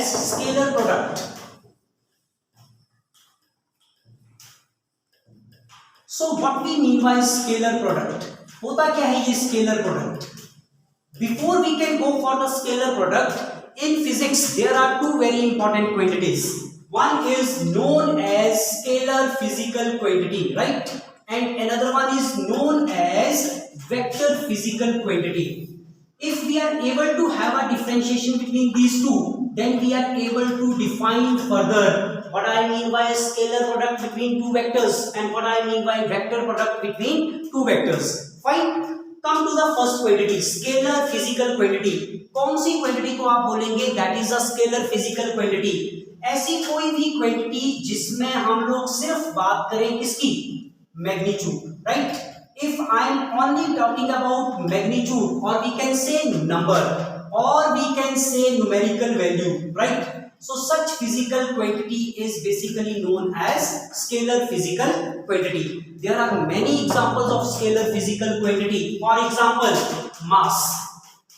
as scalar product. So what we mean by scalar product? होता क्या है ये scalar product? Before we can go for the scalar product, in physics there are two very important quantities. One is known as scalar physical quantity, right? And another one is known as vector physical quantity. If we are able to have a differentiation between these two, then we are able to define further what I mean by scalar product between two vectors and what I mean by vector product between two vectors. Fine. Come to the first quantity, scalar physical quantity. कौन सी quantity को आप बोलेंगे that is a scalar physical quantity? ऐसी कोई भी quantity जिसमें हम लोग सिर्फ बात करें किसकी, magnitude, right? If I am only talking about magnitude, or we can say number, or we can say numerical value, right? So such physical quantity is basically known as scalar physical quantity. There are many examples of scalar physical quantity. For example, mass.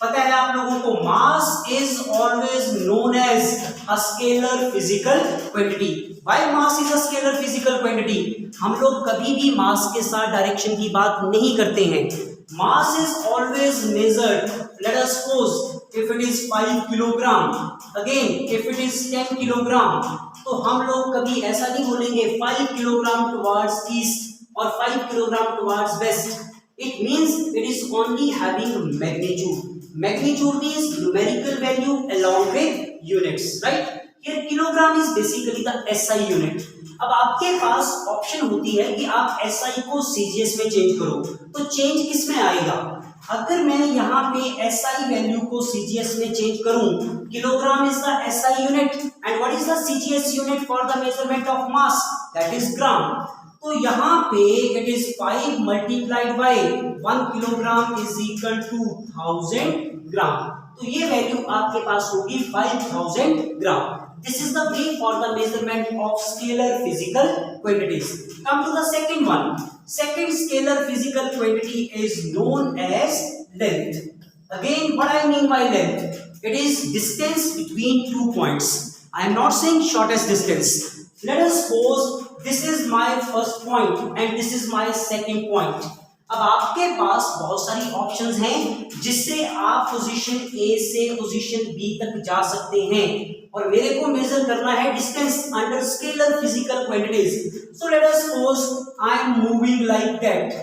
पता है आप लोगों को mass is always known as a scalar physical quantity. Why mass is a scalar physical quantity? हम लोग कभी भी mass के साथ डायरेक्शन की बात नहीं करते हैं. Mass is always measured. Let us suppose if it is 5 kilogram, again if it is 10 kilogram, तो हम लोग कभी ऐसा नहीं बोलेंगे 5 kilogram towards east or 5 kilogram towards west. It means it is only having magnitude. Magnitude means numerical value along with units, right? Here kilogram is basically the SI unit. अब आपके पास option होती है कि आप SI को CGS में change करो, तो चेंज किस में आएगा? अगर मैं यहाँ पे SI वैल्यू को CGS में चेंज करूं, kilogram is the SI unit and what is the CGS unit for the measurement of mass, that is gram. तो यहाँ पे it is 5 multiplied by 1 kilogram is equal to 1000 gram. तो ये value आपके पास होगी 5000 ग्राम. This is the way for the measurement of scalar physical quantities. Come to the second one. Second scalar physical quantity is known as length. Again, what I mean by length? It is distance between 2 points. I am not saying shortest distance. Let us suppose this is my first point and this is my second point. अब आपके पास बहुत सारी options हैं जिससे आप position A से position B तक जा सकते हैं और मेरे को मेजर करना है distance under scalar physical quantities. So let us suppose I am moving like that.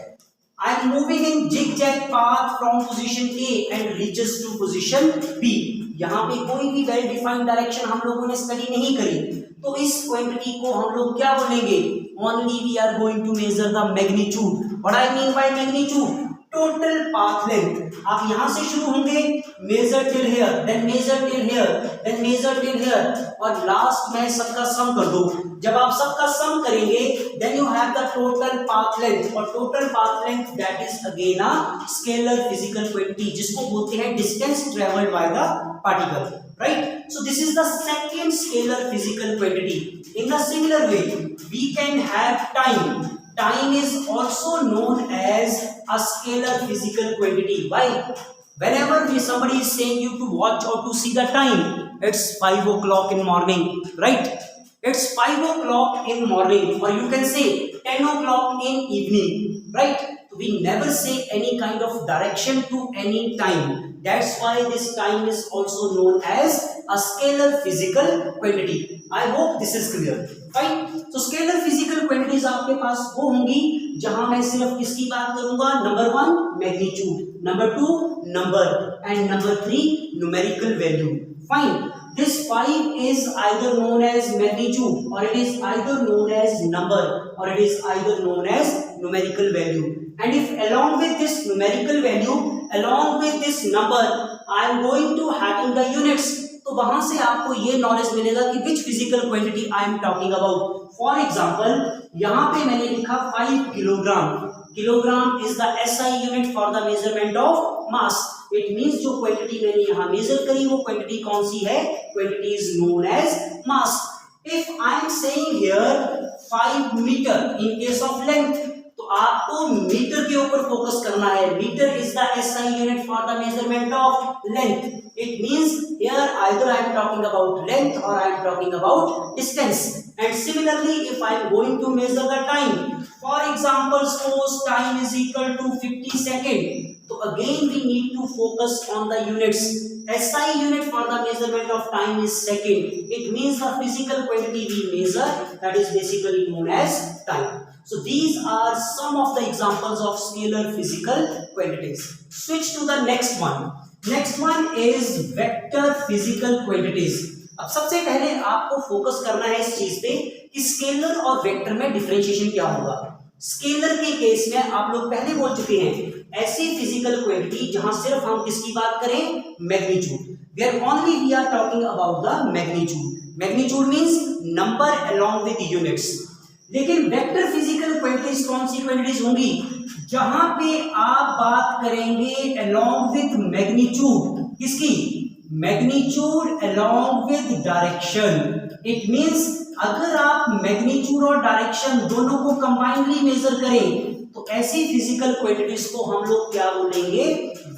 I am moving in zigzag path from position A and reaches to position B. यहाँ पे कोई भी वेल डिफाइंड डायरेक्शन हम लोगों ने study नहीं करी, तो इस क्वांटिटी को हम लोग क्या बोलेंगे? Only we are going to measure the magnitude. What I mean by magnitude? Total path length. आप यहाँ से शुरू होंगे, measure till here, then measure till here, then measure till here, और लास्ट में सबका सम कर दो. जब आप सबका सम करेंगे, then you have the total path length, और total path length that is again a scalar physical quantity, जिसको बोलते हैं distance traveled by the particle, right? So this is the second scalar physical quantity. In the similar way, we can have time. Time is also known as a scalar physical quantity. Why? Whenever somebody is saying you to watch or to see the time, it's 5 o'clock in morning, right? It's 5 o'clock in morning, or you can say 10 o'clock in evening, right? We never say any kind of direction to any time. That's why this time is also known as a scalar physical quantity. I hope this is clear. Fine. So scalar physical quantities आपके पास वो होंगी जहां मैं सिर्फ किसकी बात करूंगा? Number 1 magnitude, number 2 number, and number 3 numerical value. Fine. This 5 is either known as magnitude, or it is either known as number, or it is either known as numerical value. And if along with this numerical value, along with this number, I am going to having the units, तो वहां से आपको ये knowledge मिलेगा कि which physical quantity I am talking about. For example, यहाँ पे मैंने लिखा 5 kilogram. Kilogram is the SI unit for the measurement of mass. It means जो क्वांटिटी मैंने यहाँ मेजर करी वो क्वांटिटी कौन सी है? Quantity is known as mass. If I am saying here 5 meter in case of length, तो आपको metre के ऊपर फोकस करना है। Metre is the SI unit for the measurement of length. It means here either I am talking about length or I am talking about distance. And similarly, if I am going to measure the time, for example, suppose time is equal to 50 seconds. So again we need to focus on the units. SI unit for the measurement of time is second. It means the physical quantity we measure, that is basically known as time. So these are some of the examples of scalar physical quantities. Switch to the next one. Next one is vector physical quantities. अब सबसे पहले आपको focus करना है इस चीज पे कि स्केलर और वेक्टर में डिफरेंशिएशन क्या होगा। स्केलर के केस में आप लोग पहले बोल चुके हैं, ऐसी फिजिकल क्वांटिटी जहां सिर्फ हम किसकी बात करें, magnitude, where only we are talking about the magnitude. Magnitude means number along with units. लेकिन वेक्टर फिजिकल क्वांटिटीज कौन सी क्वांटिटीज होंगी, जहां पे आप बात करेंगे अलोंग विद मैग्नीट्यूड, किसकी, magnitude along with direction. It means अगर आप मैग्नीट्यूड और डायरेक्शन दोनों को कंबाइनली मेजर करें तो ऐसी फिजिकल क्वांटिटीज को हम लोग क्या बोलेंगे,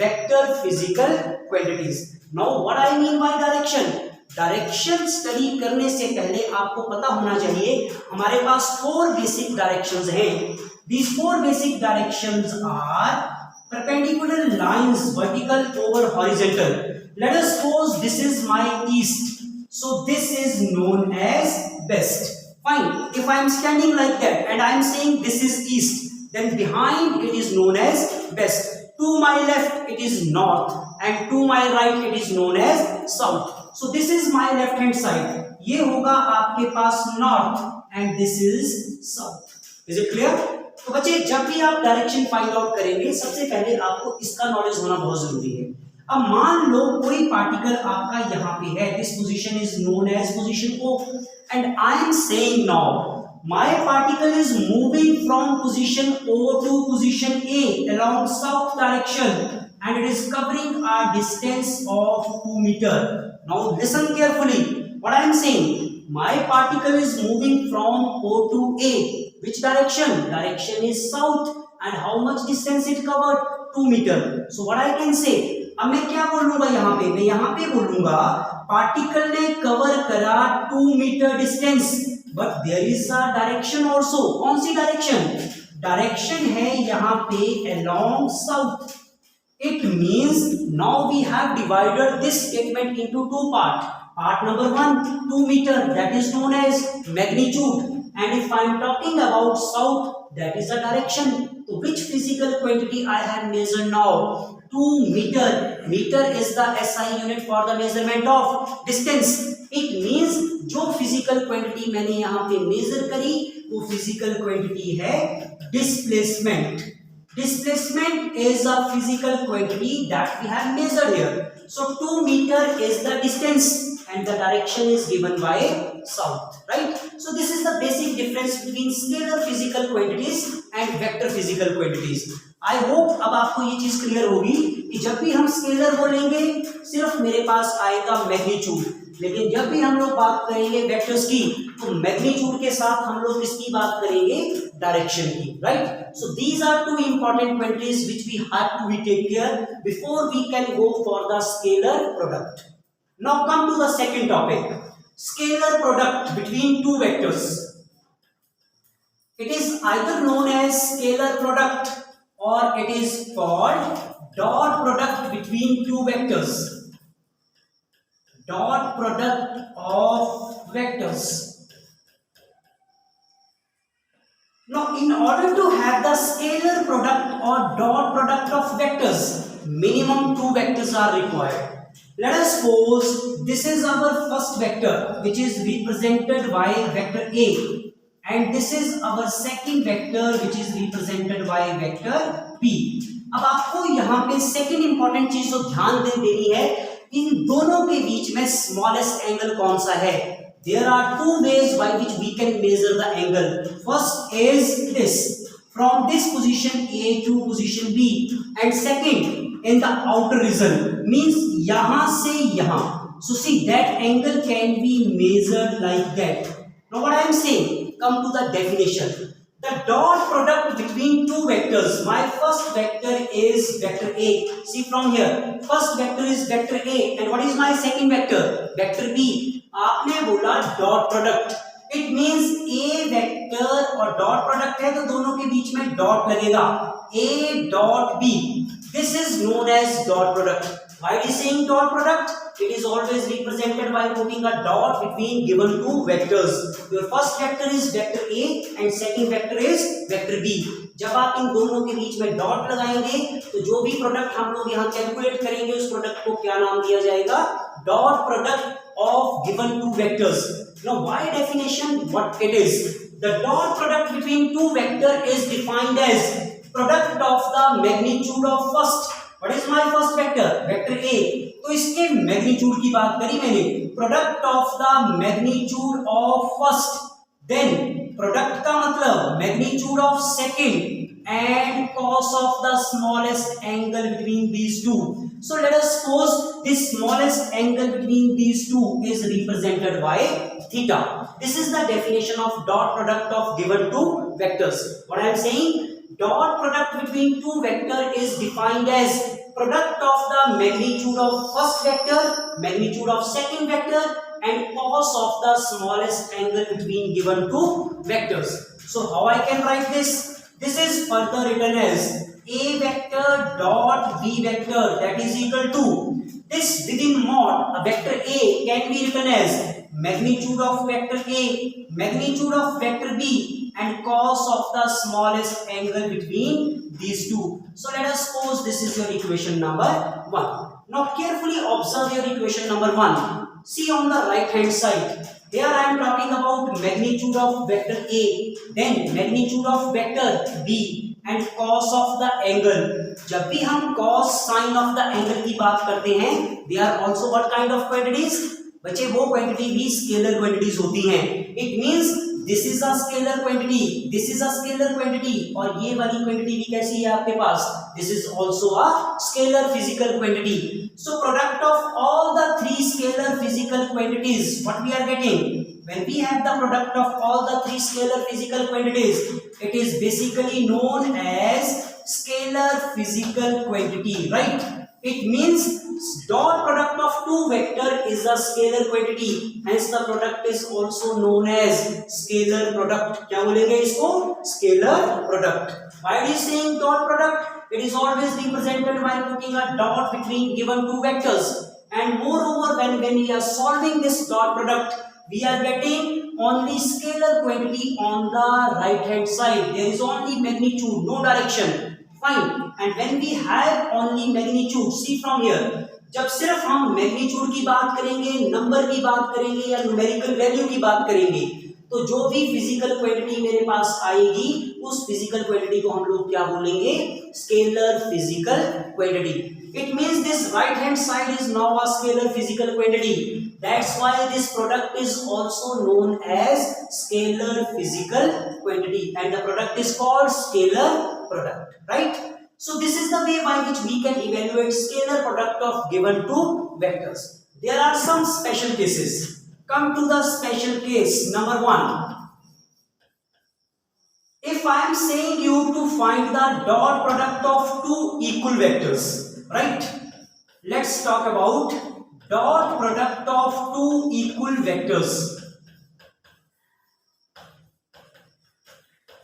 vector physical quantities. Now what I mean by direction, direction study करने से पहले आपको पता होना चाहिए हमारे पास 4 बेसिक डायरेक्शंस हैं। These 4 basic directions are perpendicular lines, vertical over horizontal. Let us suppose this is my east, so this is known as west. Fine. If I am standing like that and I am saying this is east, then behind it is known as west. To my left it is north, and to my right it is known as south. So this is my left hand side. ये होगा आपके पास north and this is south. Is it clear? तो बच्चे जब भी आप direction find out करेंगे सबसे पहले आपको इसका नॉलेज होना बहुत जरूरी है। अब मान लो कोई पार्टिकल आपका यहाँ पे है, this position is known as position O, and I am saying now my particle is moving from position O to position A along south direction and it is covering a distance of 2 meter. Now listen carefully what I am saying. My particle is moving from O to A. Which direction? Direction is south. And how much distance it covered? 2 meter. So what I can say? अब मैं क्या बोलूंगा यहाँ पे? मैं यहाँ पे बोलूंगा पार्टिकल ने कवर करा 2 metre distance, but there is a direction also. कौन सी डायरेक्शन? डायरेक्शन है यहाँ पे along south. It means now we have divided this statement into 2 parts. Part number 1, 2 meter, that is known as magnitude. And if I am talking about south, that is the direction. So which physical quantity I have measured now? 2 meter. Meter is the SI unit for the measurement of distance. It means जो physical quantity मैंने यहाँ पे measure करी वो physical quantity है displacement. Displacement is a physical quantity that we have measured here. So 2 meter is the distance and the direction is given by south, right? So this is the basic difference between scalar physical quantities and vector physical quantities. I hope अब आपको ये चीज clear होगी कि जब भी हम scalar बोलेंगे सिर्फ मेरे पास आएगा मैग्नीट्यूड, लेकिन जब भी हम लोग बात करेंगे वेक्टर्स की तो मैग्नीट्यूड के साथ हम लोग किसकी बात करेंगे, डायरेक्शन की, right? So these are 2 important quantities which we have to be take care before we can go for the scalar product. Now come to the second topic, scalar product between 2 vectors. It is either known as scalar product or it is called dot product between 2 vectors. Dot product of vectors. Now in order to have the scalar product or dot product of vectors, minimum 2 vectors are required. Let us suppose this is our first vector which is represented by vector A, and this is our second vector which is represented by vector B. अब आपको यहाँ पे second important चीज जो ध्यान देनी है, इन दोनों के बीच में स्मॉलेस्ट एंगल कौन सा है? There are 2 ways by which we can measure the angle. First is this, from this position A to position B, and second in the outer region, means यहाँ से यहाँ. So see that angle can be measured like that. Now what I am saying, come to the definition. The dot product between two vectors. My first vector is vector A. See from here, first vector is vector A, and what is my second vector? Vector B. आपने बोला dot product. It means A vector और dot product है तो दोनों के बीच में dot लगेगा. A dot B. This is known as dot product. Why is saying dot product? It is always represented by putting a dot between given two vectors. Your first vector is vector A and second vector is vector B. जब आप इन दोनों के बीच में dot लगाएंगे तो जो भी product हम लोग यहाँ कैलकुलेट करेंगे उस प्रोडक्ट को क्या नाम दिया जाएगा? Dot product of given two vectors. Now by definition what it is? The dot product between two vector is defined as product of the magnitude of first. What is my first vector? Vector A. तो इसके magnitude की बात करी मैंने. Product of the magnitude of first, then product का मतलब magnitude of second and cos of the smallest angle between these two. So let us suppose this smallest angle between these two is represented by theta. This is the definition of dot product of given two vectors. What I am saying? Dot product between two vector is defined as product of the magnitude of first vector, magnitude of second vector, and cos of the smallest angle between given two vectors. So how I can write this? This is further written as A vector dot B vector, that is equal to this within mod. A vector A can be written as magnitude of vector A, magnitude of vector B, and cos of the smallest angle between these two. So let us suppose this is your equation number 1. Now carefully observe your equation number 1. See on the right hand side. Here I am talking about magnitude of vector A, then magnitude of vector B, and cos of the angle. जब भी हम cos sin of the angle की बात करते हैं, they are also what kind of quantities? बच्चे वो quantity भी स्केलर क्वांटिटीज होती हैं. It means this is a scalar quantity, this is a scalar quantity, और ये वाली क्वांटिटी भी कैसी है आपके पास? This is also a scalar physical quantity. So product of all the three scalar physical quantities, what we are getting when we have the product of all the three scalar physical quantities, it is basically known as scalar physical quantity, right? It means dot product of two vector is a scalar quantity, hence the product is also known as scalar product. क्या बोलेंगे इसको? Scalar product. Why are you saying dot product? It is always represented by putting a dot between given two vectors, and moreover when we are solving this dot product, we are getting only scalar quantity on the right hand side. There is only magnitude, no direction. Fine. And when we have only magnitude, see from here, जब सिर्फ हम magnitude की बात करेंगे, number की बात करेंगे या न्यूमेरिकल वैल्यू की बात करेंगे, तो जो भी फिजिकल क्वांटिटी मेरे पास आएगी उस फिजिकल क्वांटिटी को हम लोग क्या बोलेंगे? Scalar physical quantity. It means this right hand side is now a scalar physical quantity. That's why this product is also known as scalar physical quantity, and the product is called scalar product, right? So this is the way by which we can evaluate scalar product of given two vectors. There are some special cases. Come to the special case number 1. If I am saying you to find the dot product of two equal vectors, right? Let's talk about dot product of two equal vectors.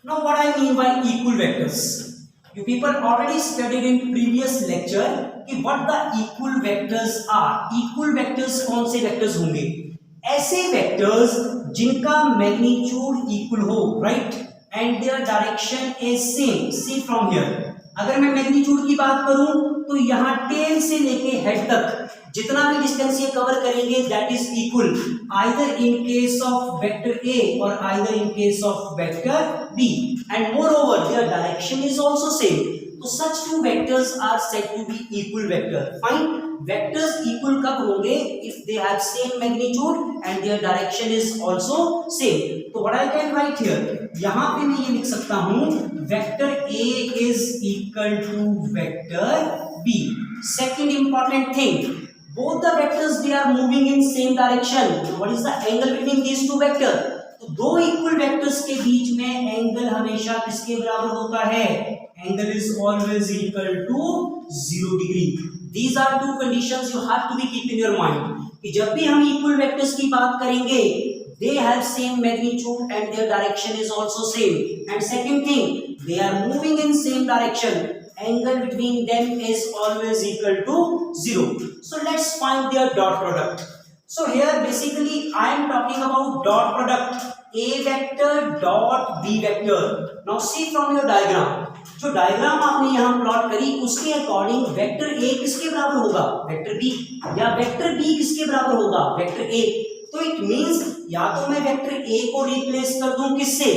Now what I mean by equal vectors? You people already studied in previous lecture कि what the equal vectors are. Equal vectors कौन से vectors होंगे? ऐसे vectors जिनका magnitude equal हो, right? And their direction is same. See from here. अगर मैं magnitude की बात करूं तो यहाँ टेल से लेके हेड तक जितना भी डिस्टेंस ये कवर करेंगे that is equal either in case of vector A और either in case of vector B, and moreover their direction is also same. तो such two vectors are said to be equal vector. Fine. Vectors equal कब होंगे? If they have same magnitude and their direction is also same. तो what I can write here, यहाँ पे मैं ये लिख सकता हूँ vector A is equal to vector B. Second important thing, both the vectors they are moving in same direction. So what is the angle between these two vectors? तो दो equal vectors के बीच में एंगल हमेशा किसके बराबर होता है? Angle is always equal to 0 degree. These are two conditions you have to be keep in your mind कि जब भी हम इक्वल वेक्टर्स की बात करेंगे they have same magnitude and their direction is also same, and second thing they are moving in same direction, angle between them is always equal to 0. So let's find their dot product. So here basically I am talking about dot product a vector dot b vector. Now see from your diagram, जो diagram आपने यहाँ plot करी उसके according vector a किसके बराबर होगा? Vector b, या vector b किसके बराबर होगा? Vector a। तो इट मींस या तो मैं वेक्टर a को रिप्लेस कर दूं किससे?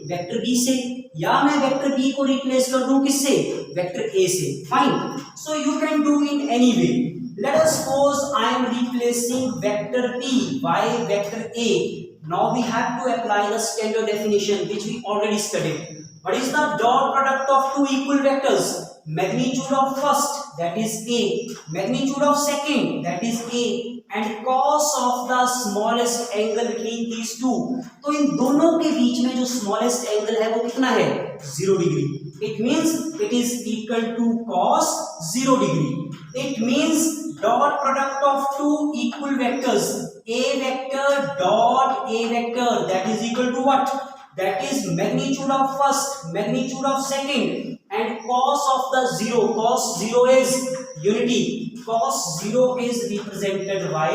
वेक्टर b से, या मैं वेक्टर b को रिप्लेस कर दूं किससे? वेक्टर a से। Fine, so you can do in any way. Let us suppose I am replacing vector p by vector a. Now we have to apply the standard definition which we already studied. What is the dot product of two equal vectors? Magnitude of first, that is a, magnitude of second, that is a, and cos of the smallest angle between these two. तो इन दोनों के बीच में जो smallest angle है वो कितना है? 0 degree. It means it is equal to cos 0 degree. It means dot product of two equal vectors, a vector dot a vector, that is equal to what? That is magnitude of first, magnitude of second, and cos of the 0. Cos 0 is unity. Cos 0 is represented by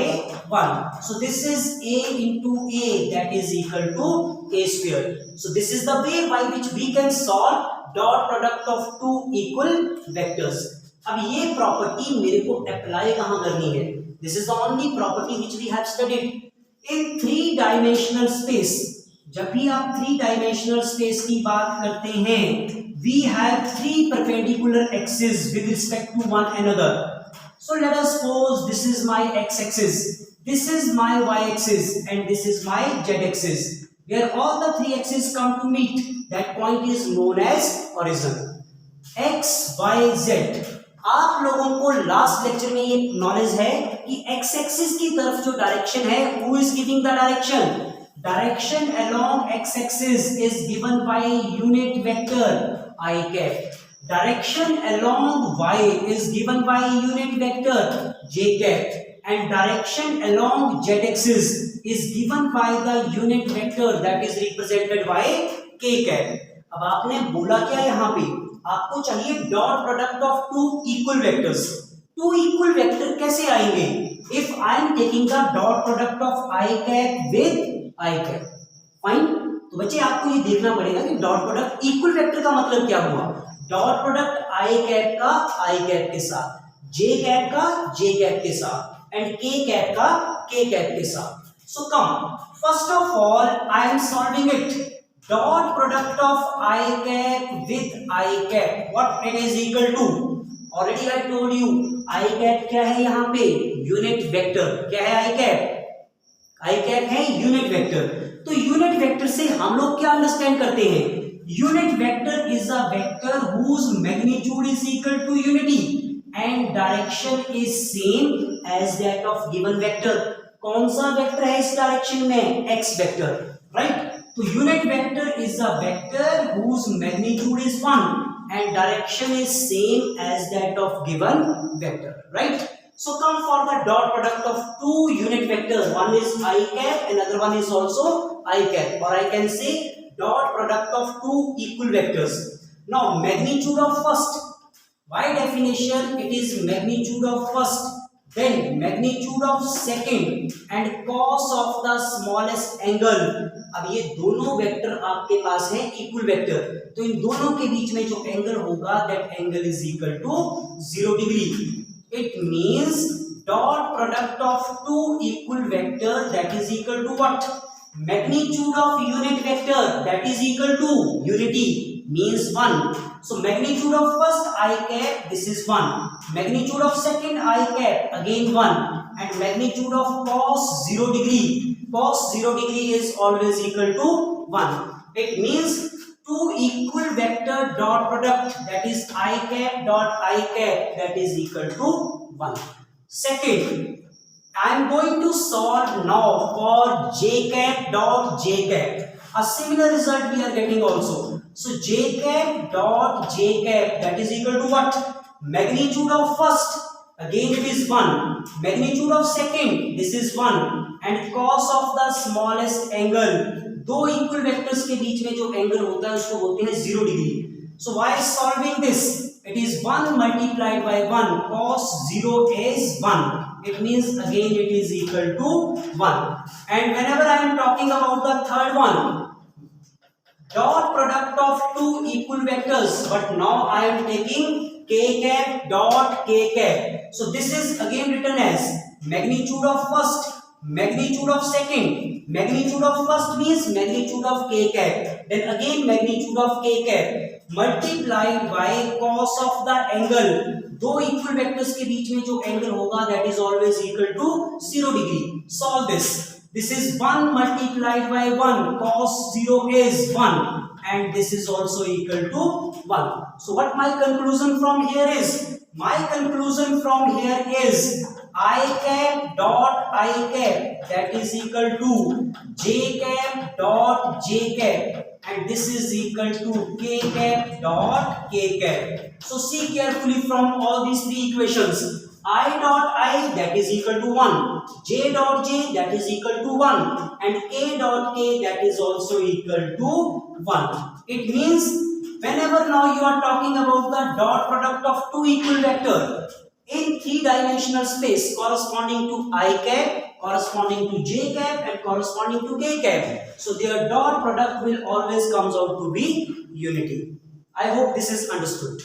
1. So this is a into a, that is equal to a square. So this is the way by which we can solve dot product of two equal vectors. अब ये property मेरे को apply कहां करनी है? This is the only property which we have studied in 3 dimensional space. जब भी आप 3 डायमेंशनल स्पेस की बात करते हैं, we have 3 perpendicular axis with respect to one another. So let us suppose this is my x-axis, this is my y-axis, and this is my z-axis. Where all the 3 axes come to meet, that point is known as origin. x, y, z. आप लोगों को last lecture में ये knowledge है कि x axis की तरफ जो डायरेक्शन है, who is giving the direction? Direction along x axis is given by unit vector I cap. Direction along y is given by unit vector j cap, and direction along z axis is given by the unit vector that is represented by k cap. अब आपने बोला क्या यहाँ पे? आपको चाहिए dot product of two equal vectors. Two equal vector कैसे आएंगे? If I am taking the dot product of I cap with I cap. Fine, तो बच्चे आपको ये देखना पड़ेगा कि डॉट प्रोडक्ट इक्वल वेक्टर का मतलब क्या हुआ. डॉट प्रोडक्ट आई कैप का आई कैप के साथ, जे कैप का जे कैप के साथ, एंड के कैप का के कैप के साथ. So come, first of all I am solving it. Dot product of I cap with I cap, what it is equal to? Already I told you, I cap क्या है यहाँ पे? Unit vector. क्या है I cap? I cap है unit vector. तो unit vector से हम लोग क्या understand करते हैं? Unit vector is a vector whose magnitude is equal to unity and direction is same as that of given vector. कौन सा vector है इस direction में? X vector, right? तो unit vector is a vector whose magnitude is 1 and direction is same as that of given vector, right? So come for the dot product of two unit vectors. One is I cap, another one is also I cap, or I can say dot product of two equal vectors. Now magnitude of first, by definition it is magnitude of first, then magnitude of second and cos of the smallest angle. अब ये दोनों vector आपके पास है equal vector, तो इन दोनों के बीच में जो एंगल होगा that angle is equal to 0 degree. It means dot product of two equal vector that is equal to what? Magnitude of unit vector that is equal to unity means 1. So magnitude of first I cap, this is 1. Magnitude of second I cap, again 1. And magnitude of cos 0 degree. Cos 0 degree is always equal to 1. It means two equal vector dot product, that is I cap dot I cap, that is equal to 1. Second, I am going to solve now for j cap dot j cap. A similar result we are getting also. So j cap dot j cap, that is equal to what? Magnitude of first, again it is 1. Magnitude of second, this is 1. And cos of the smallest angle. दो equal vectors के बीच में जो angle होता है उसको बोलते हैं 0 degree. So while solving this, it is 1 multiplied by 1. Cos 0 is 1. It means again it is equal to 1. And whenever I am talking about the third one, dot product of two equal vectors, but now I am taking k cap dot k cap. So this is again written as magnitude of first, magnitude of second. Magnitude of first means magnitude of k cap, then again magnitude of k cap multiplied by cos of the angle. दो equal vectors के बीच में जो angle होगा that is always equal to 0 degree. Solve this. This is 1 multiplied by 1. Cos 0 is 1. And this is also equal to 1. So what my conclusion from here is? My conclusion from here is I cap dot I cap, that is equal to j cap dot j cap, and this is equal to k cap dot k cap. So see carefully from all these three equations. I dot I, that is equal to 1, j dot j, that is equal to 1, and k dot k, that is also equal to 1. It means whenever now you are talking about the dot product of two equal vector in three-dimensional space corresponding to I cap, corresponding to j cap, and corresponding to k cap, so their dot product will always comes out to be unity. I hope this is understood.